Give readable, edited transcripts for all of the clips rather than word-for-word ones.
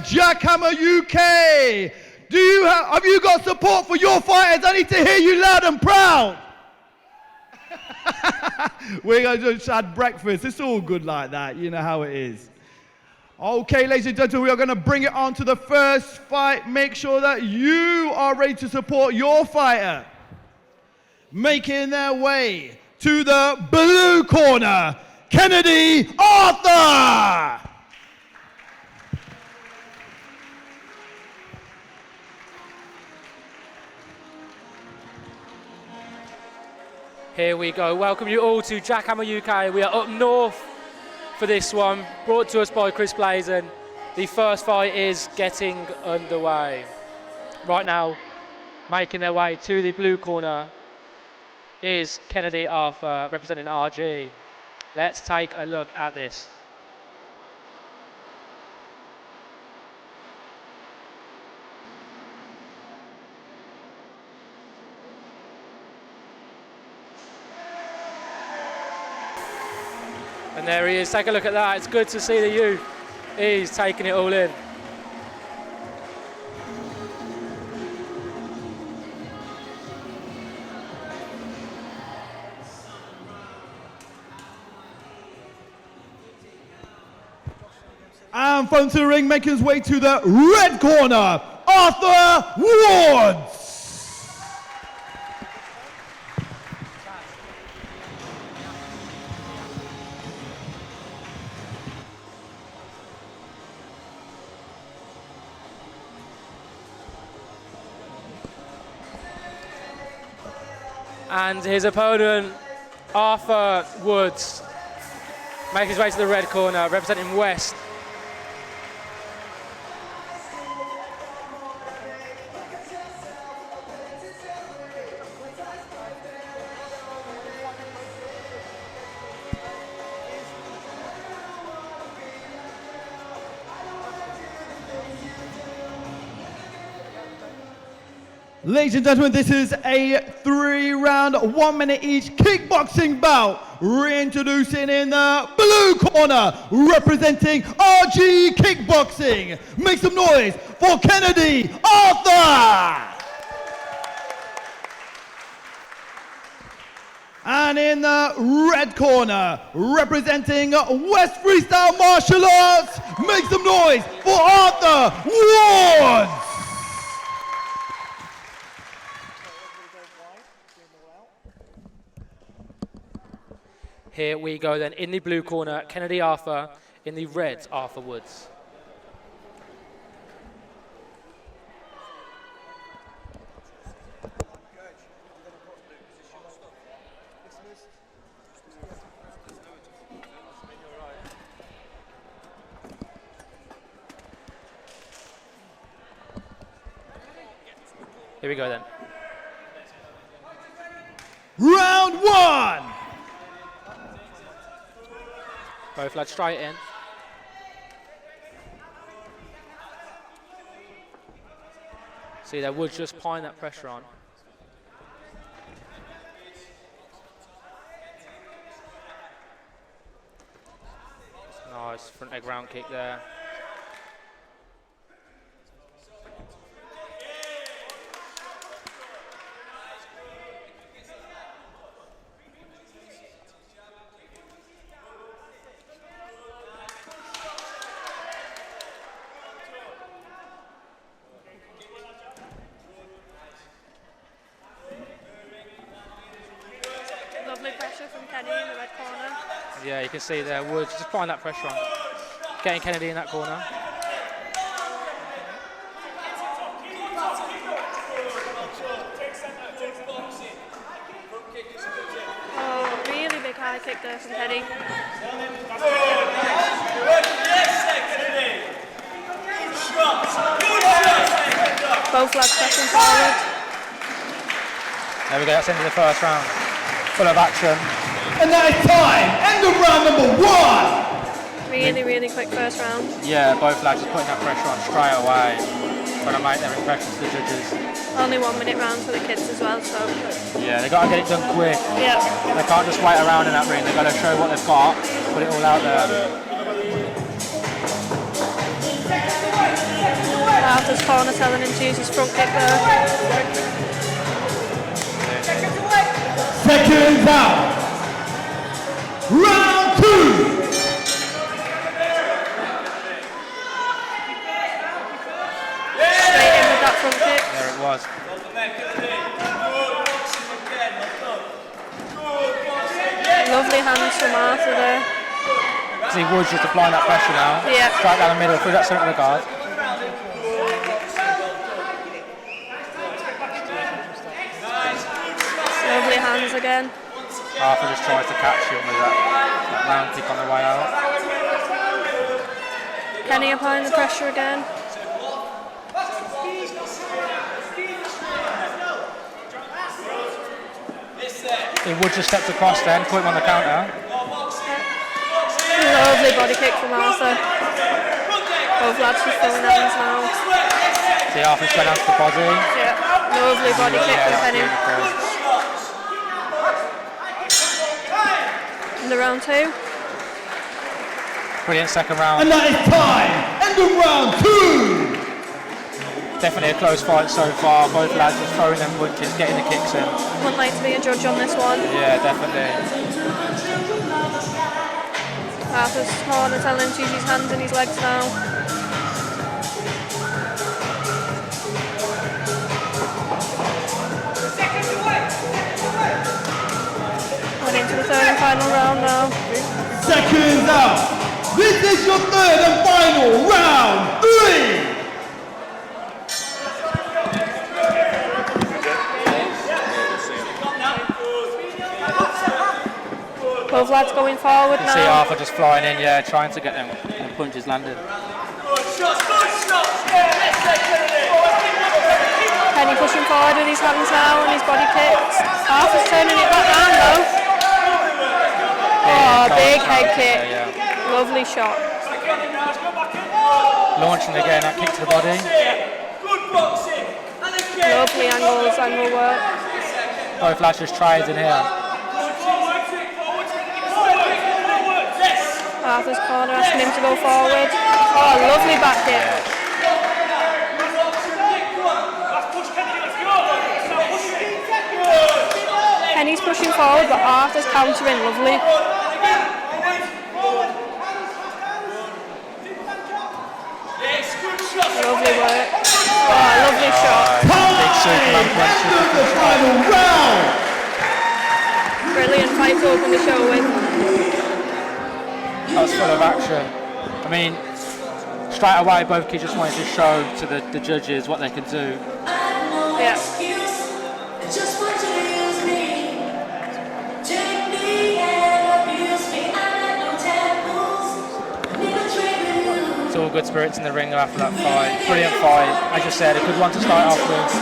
JackHammer UK. Have you got support for your fighters? I need to hear you loud and proud. We're going to just have breakfast. It's all good like that. You know how it is. Okay, ladies and gentlemen, we are going to bring it on to the first fight. Make sure that you are ready to support your fighter. Making their way to the blue corner, Kennedy Arthur. Here we go. Welcome you all to JackHammer UK. We are up north for this one, brought to us by Chris Blazon. The first fight is getting underway. Right now, making their way to the blue corner is Kennedy Arthur, representing RG. Let's take a look at this. And there he is, take a look at that. It's good to see the youth. He's taking it all in. And from to the ring, making his way to the red corner, Arthur Woods. And his opponent, Arthur Woods, making his way to the red corner, representing West. Ladies and gentlemen, this is a 3-round, 1 minute each kickboxing bout. Reintroducing in the blue corner, representing RG Kickboxing. Make some noise for Kennedy Arthur. And in the red corner, representing West Freestyle Martial Arts, make some noise for Arthur Woods. Here we go then, in the blue corner, Kennedy Arthur, in the red, Arthur Woods. Here we go then. Round 1. Both lads straight in. See there, Woods just piling that pressure on. Nice front leg round kick there. Lovely pressure from Kenny in the red corner. Yeah, you can see there, Woods just applying that pressure on. Getting Kennedy in that corner. Oh, really big high kick there from Kenny. Both lads pressing forward. There we go, that's the end of the first round. Full of action. And that is time. End of round number 1. Really quick first round. Yeah, both lads just putting that pressure on straight away. Trying to make their impression to the judges. Only 1 minute round for the kids as well, so. Yeah, they got to get it done quick. Yeah. They can't just wait around in that ring. They've got to show what they've got, put it all out there. Arthur's corner telling him to use his front kick there. Seconds out. Round 2. Straight in with that front kick. There it was. Lovely hands from Arthur there. See Woods just applying that pressure now. Yeah. Straight down the middle, through that centre of the guard. Lovely hands again. Arthur just tries to catch him with that round kick on the way out. Kenny applying the pressure again. He would just stepped across then, put him on the counter. Lovely body kick from Arthur. Both lads just throwing hands now. See Arthur's going out to the body. Yeah. Lovely body kick from Kenny. In the round 2. Brilliant second round. And that is time. End of round 2. Definitely a close fight so far. Both lads just throwing them punches, getting the kicks in. Wouldn't like to be a judge on this one. Yeah, definitely. Arthur's corner telling him to use his hands and his legs now. Going into the third and final round now. Seconds out. This is your third and final round 3. Both lads going forward You now. see Arthur just flying in, yeah, trying to get them punches landed. Kenny pushing forward with his hands now and his body kicks. Arthur's turning it back round though. Oh, big head kick. Yeah. Lovely shot. Launching again, that kick to the body. Lovely angles, angle work. Both lads just tried in here. Arthur's corner asking him to go forward. Oh, lovely back kick. Kenny's pushing forward, but Arthur's countering lovely. Lovely work. Oh, lovely shot. Big Superman punch. The final round. Brilliant fight to open the show with. That was full of action. I mean, straight away both kids just wanted to show to the judges what they can do. Yeah. It's all good spirits in the ring after that fight. Brilliant fight. As you said, a good one to start off with.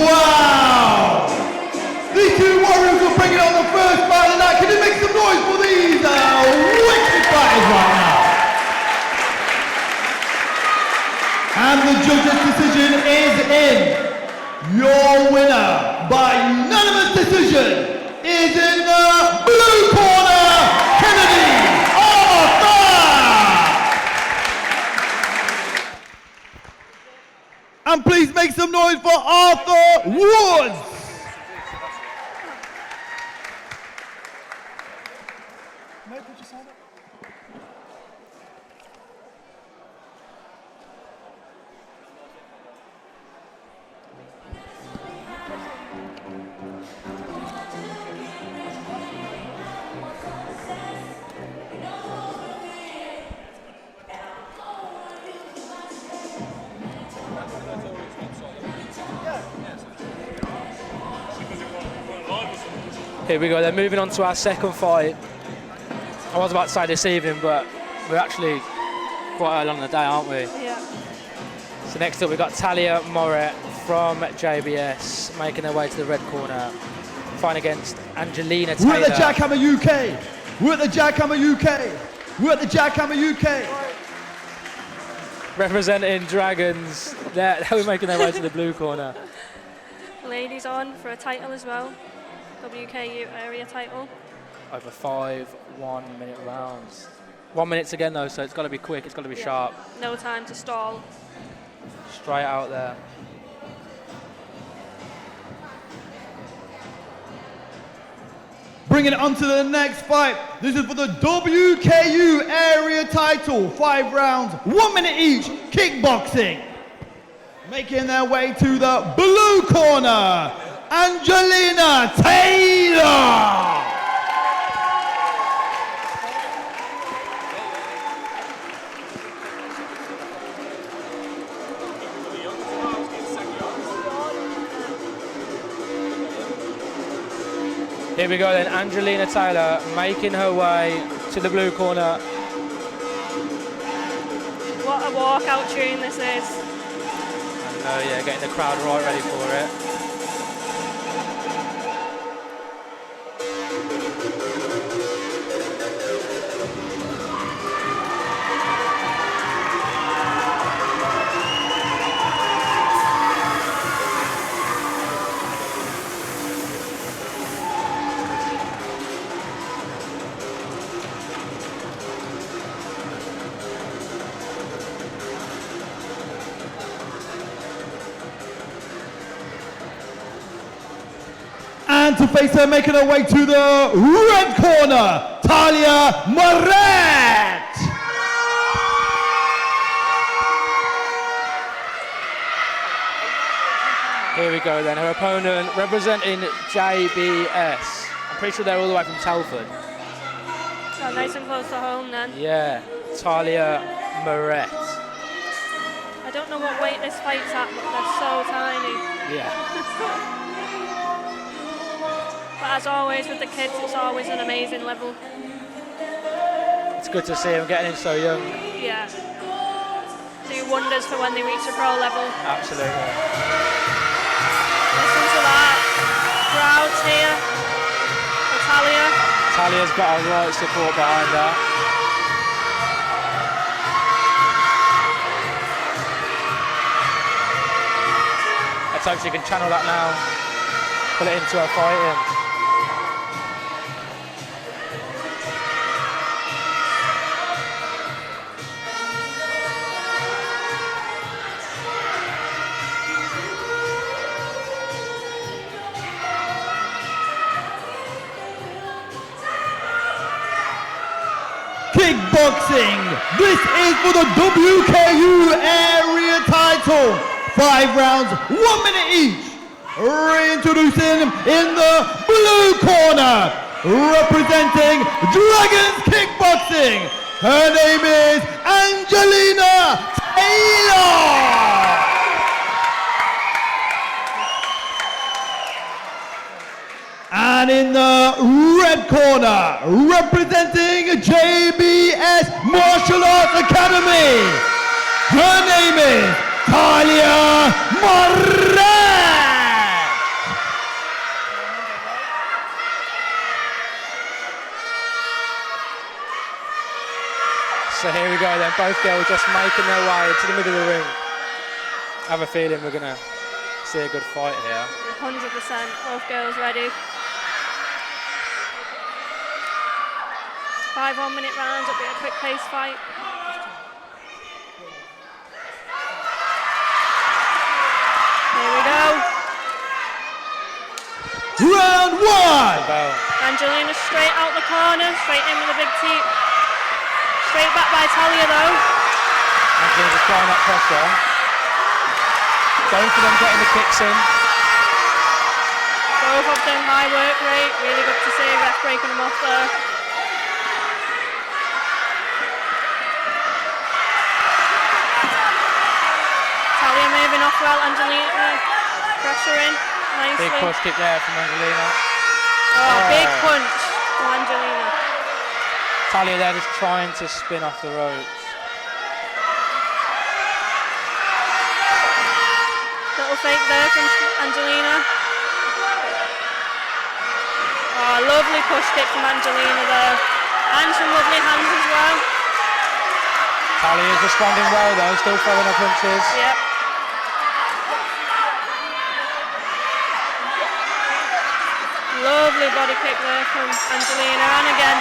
Wow! These two warriors will bring it on the first fight of the night. Can you make some noise for these wicked fighters right now? And the judges' decision is in. Your winner by unanimous decision is in the blue corner, Kennedy Arthur! And please make some noise for Arthur Woods! Here we go, then moving on to our second fight. I was about to say this evening, but we're actually quite early on in the day, aren't we? Yeah. So next up we've got Talia Morett from JBS making their way to the red corner. fighting against Angelina We're Taylor. at the JackHammer UK. We're at the JackHammer UK. We're at the JackHammer UK. Representing Dragons. They're making their way to the blue corner. Ladies on for a title as well. WKU area title. Over 5 1-minute rounds. 1 minute again though, so it's got to be quick, it's got to be sharp. No time to stall. Straight out there. Bringing it on to the next fight. This is for the WKU area title. 5 rounds, 1 minute each, kickboxing. Making their way to the blue corner, Angelina Taylor. Here we go then, Angelina Taylor making her way to the blue corner. What a walkout tune this is. Oh yeah, getting the crowd right ready for it. And to face her, making her way to the red corner, Morett. Here we go then, her opponent representing JBS. I'm pretty sure they're all the way from Telford. So nice and close to home then. Yeah, Morett. I don't know what weight this fight's at, but they're so tiny. Yeah. But as always with the kids, it's always an amazing level. It's good to see them getting in so young. Yeah. Do wonders for when they reach the pro level. Absolutely. Listen to that. Crowds here. Natalia. Talia's got a right support behind her. Let's hope she can channel that now. Put it into her fighting. Kickboxing. This is for the WKU area title. 5 rounds, 1 minute each. Reintroducing in the blue corner, representing Dragons Kickboxing. Her name is Angelina Taylor. And in the red corner, representing JBS Martial Arts Academy, her name is Morett. So here we go then, both girls just making their way to the middle of the ring. I have a feeling we're going to see a good fight here. 100%, both girls ready. 5 1 minute rounds, it'll be a quick pace fight. Here we go. Round 1. Angelina straight out the corner, straight in with a big teep. Straight back by Talia though. Angelina's applying that pressure. Both of them getting the kicks in. Both of them high work rate, really good to see, ref breaking them off there. Talia moving off well, Angelina pressuring nicely. Big push kick there from Angelina. Oh, big punch from Angelina. Talia there just trying to spin off the ropes. Little fake there from Angelina. Oh, lovely push kick from Angelina there. And some lovely hands as well. Talia is responding well though, still throwing her punches. Yep. Lovely body kick there from Angelina, and again.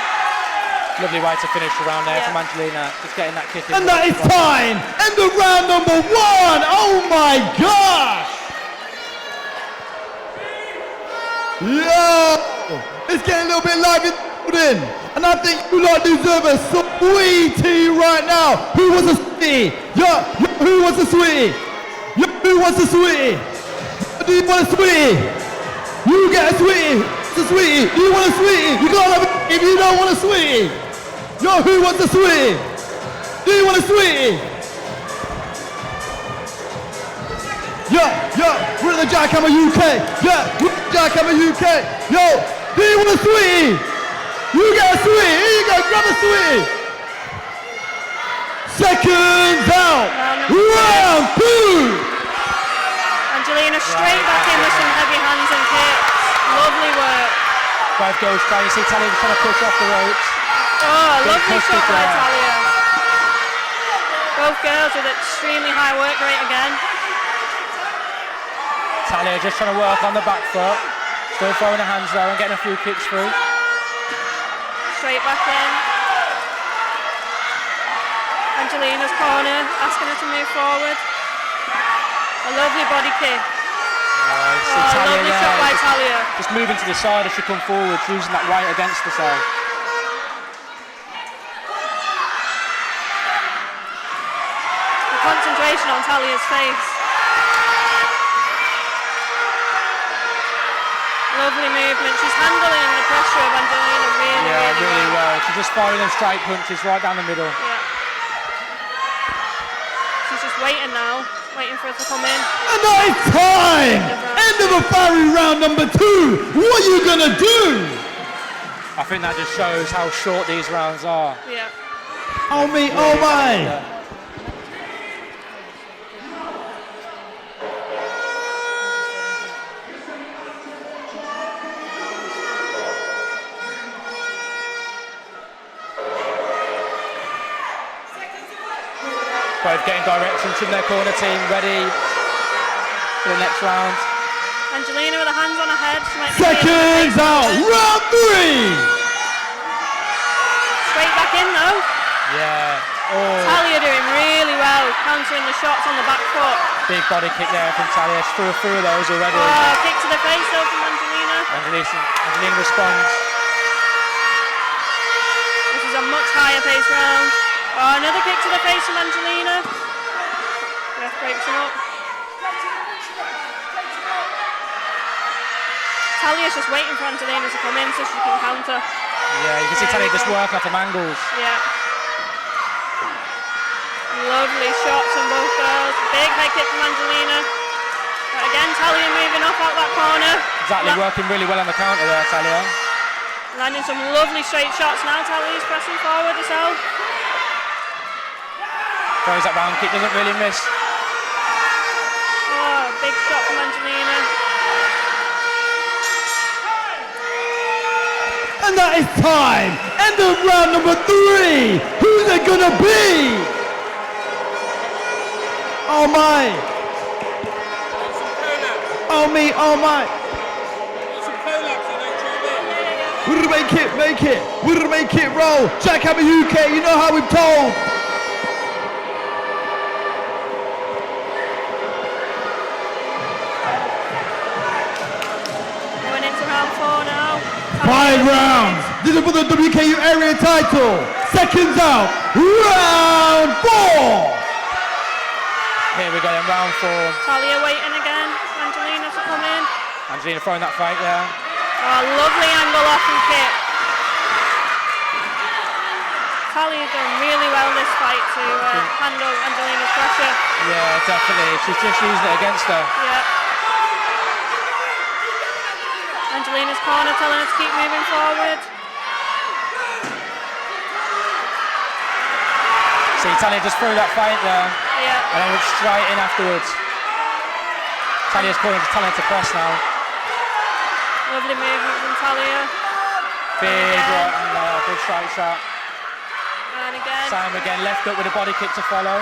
Lovely way to finish the round there from Angelina, just getting that kick in. And that is time! End of round number 1! Oh my gosh! Yo! It's getting a little bit live in, and I think you lot deserve a sweetie right now. Who wants a sweetie? Yo, who wants a sweetie? Yo, who wants a sweetie? Do you want a sweetie? You get a sweetie. It's a sweetie. Do you want a sweetie? You can't have it if you don't want a sweetie. Yo, who wants a sweetie? Do you want a sweetie? Yo, we're at the JackHammer UK. Yeah, we're at the JackHammer UK. Yo, do you want a sweetie? You get a sweetie. Here you go, grab a sweetie. Seconds out. Round 2. Angelina straight back in with some heavy hands and kicks. Lovely work. Both girls trying, you see Talia just trying to push off the ropes. Oh, lovely shot by Talia. Both girls with extremely high work rate again. Talia just trying to work on the back foot. Still throwing her hands though and getting a few kicks through. Straight back in. Angelina's corner, asking her to move forward. A lovely body kick. Lovely shot by Talia. Just moving to the side as she comes forward, using that weight against herself. The concentration on Talia's face. Lovely movement. She's handling the pressure of Angelina really well. She's just firing them straight punches right down the middle. Yeah. She's just waiting now, waiting for it to come in. And that is time! End of a fiery round number 2. What are you gonna do? I think that just shows how short these rounds are. Yeah. Oh me, oh my! Both getting directions from their corner team, ready for the next round. Angelina with her hands on her head. Seconds out, round 3! Straight back in though. Yeah. Oh. Talia doing really well, countering the shots on the back foot. Big body kick there from Talia. She threw a few of those already. Oh, kick to the face though from Angelina. Angelina responds. This is a much higher pace round. Oh, another kick to the face from Angelina. Ref breaks him up. Talia's just waiting for Angelina to come in so she can counter. Yeah, you can see Talia just working off them angles. Yeah. Lovely shots from both girls. Big high kick from Angelina. But again, Talia moving off out that corner. Exactly, working really well on the counter there, Talia. Landing some lovely straight shots now. Talia's pressing forward herself. Throws that round kick, doesn't really miss. Oh, big shot from Angelina. And that is time! End of round number 3! Who's it gonna be? Oh my! Oh me, oh my! We'll make it! We'll make it roll! JackHammer UK, you know how we've told! Going into round 4 now. 5 rounds! This is for the WKU area title! Seconds out! Round 4! Here we go in round 4. Talia waiting again. Angelina to come in. Angelina throwing that fight there. Oh, lovely angle off and kick. Talia done really well this fight to handle Angelina's pressure. Yeah, definitely. She's just using it against her. Yeah. Angelina's corner telling her to keep moving forward. See, Talia just threw that fight there. Yeah. And then went straight in afterwards. Talia's corner just telling her to press now. Lovely movement from Talia. Big right and left, big straight shot. And again. Same again, left up with a body kick to follow.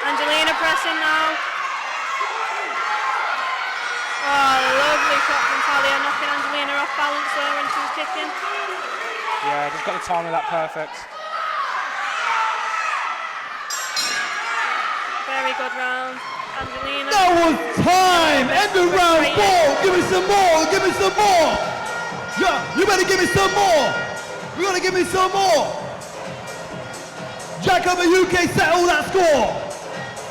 Angelina pressing now. Oh, lovely shot from Talia, knocking Angelina off balance there when she was kicking. Yeah, just got the timing of that perfect. Very good round. Angelina. That was time! End of round 4! Give me some more! Give me some more! Yeah, you better give me some more! You gotta give me some more! JackHammer UK settle that score!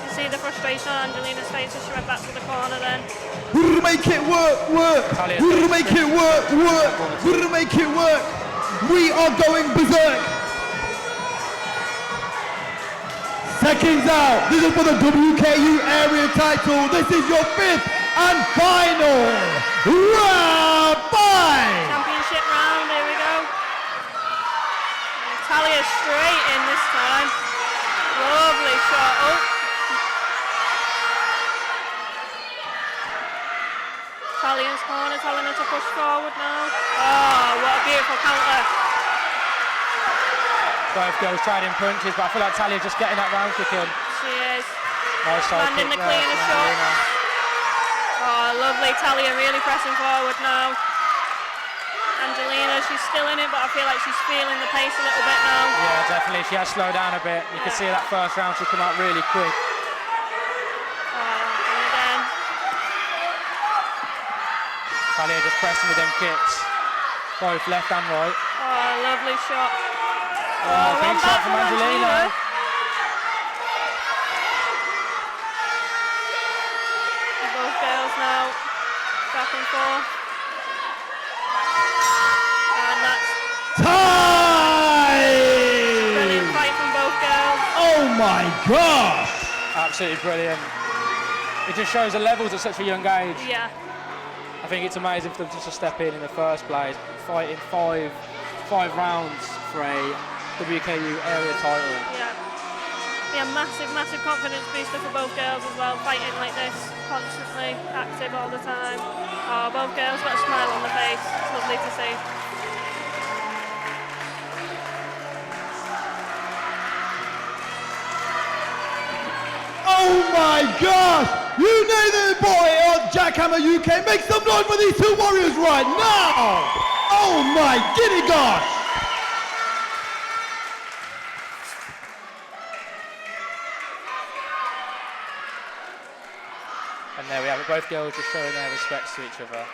You see the frustration on Angelina's face as she went back to the corner then. Make it work, work! Make it work, work! Make it work! We are going berserk! Seconds out, this is for the WKU area title. This is your 5th and final round 5! Championship round, here we go. Talia straight in this time. Lovely shot. Oh. Talia's corner telling her to push forward now. Oh, what a beautiful counter. Both girls trading punches, but I feel like Talia's just getting that round kick in. She is. Nice side Landing kick the there cleaner from shot. Angelina. Oh, lovely. Talia really pressing forward now. Angelina, she's still in it, but I feel like she's feeling the pace a little bit now. Yeah, definitely. She has slowed down a bit. You can see that first round she come out really quick. And again. Talia just pressing with them kicks, both left and right. Oh, lovely shot. Oh, big shot from Angelina. Both girls now back and forth. And that's Time! brilliant fight from both girls. Oh my gosh! Absolutely brilliant. It just shows the levels at such a young age. Yeah. I think it's amazing for them just to step in the first place, fighting five rounds for a WKU area title. Yeah, massive confidence booster for both girls as well, fighting like this, constantly active all the time. Oh, both girls got a smile on their face. It's lovely to see. Oh my gosh! You nailed it, boy, on JackHammer UK. Make some noise for these two warriors right now! Oh my giddy gosh! And there we have it, both girls just showing their respects to each other.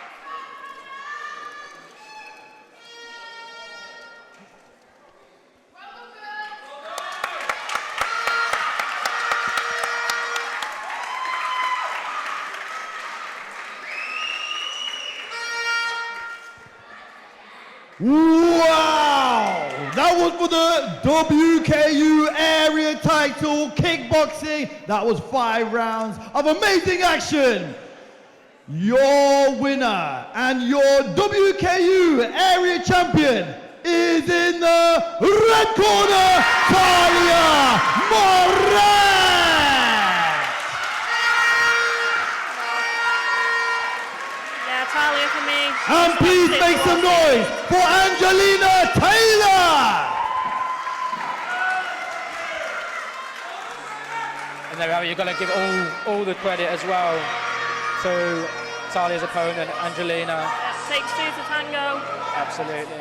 Wow! That was for the WKU area title, kickboxing. That was 5 rounds of amazing action. Your winner and your WKU area champion is in the red corner, Talia Morett! Yeah, Talia for me. And please make some noise for Angelina Taylor! And there we have it, you've got to give all the credit as well to Talia's opponent, Angelina. Yeah, takes 2 to tango. Absolutely.